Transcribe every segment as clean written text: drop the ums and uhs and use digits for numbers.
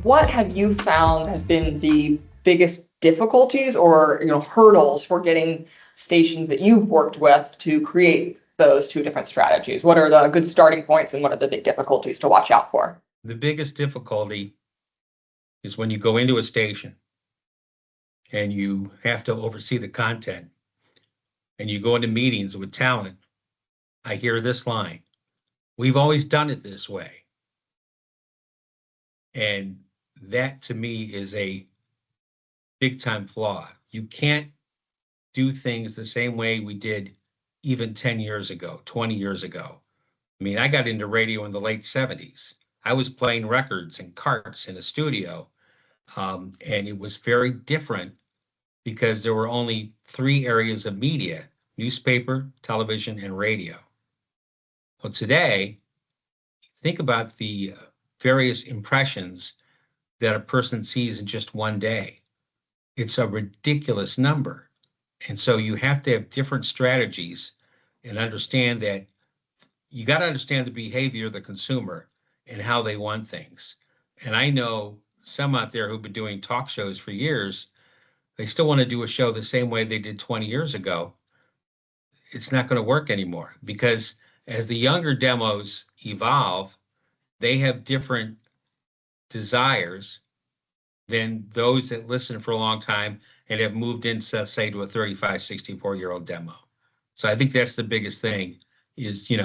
what have you found has been the biggest difficulties or hurdles for getting stations that you've worked with to create those two different strategies? What are the good starting points and what are the big difficulties to watch out for? The biggest difficulty is when you go into a station and you have to oversee the content and you go into meetings with talent. I hear this line: we've always done it this way. And that to me is a big time flaw. You can't do things the same way we did even 10 years ago, 20 years ago. I mean, I got into radio in the late 70s. I was playing records and carts in a studio, and it was very different because there were only three areas of media: newspaper, television, and radio. Well, today, think about the various impressions that a person sees in just one day. It's a ridiculous number. And so you have to have different strategies and understand that you got to understand the behavior of the consumer and how they want things. And I know some out there who've been doing talk shows for years, they still want to do a show the same way they did 20 years ago. It's not going to work anymore because as the younger demos evolve, they have different desires than those that listen for a long time and have moved into, say, to a 35, 64-year-old demo. So I think that's the biggest thing is, you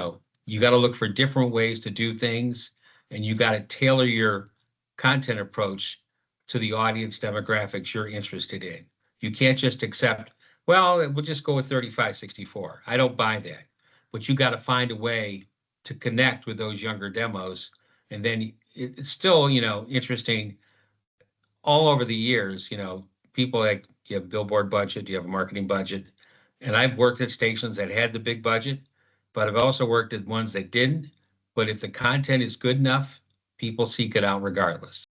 got to look for different ways to do things, and you got to tailor your content approach to the audience demographics you're interested in. You can't just accept, well, we'll just go with 35, 64. I don't buy that. But you got to find a way to connect with those younger demos. And then it's still, interesting all over the years, people like you have a billboard budget, you have a marketing budget. And I've worked at stations that had the big budget, but I've also worked at ones that didn't. But if the content is good enough, people seek it out regardless.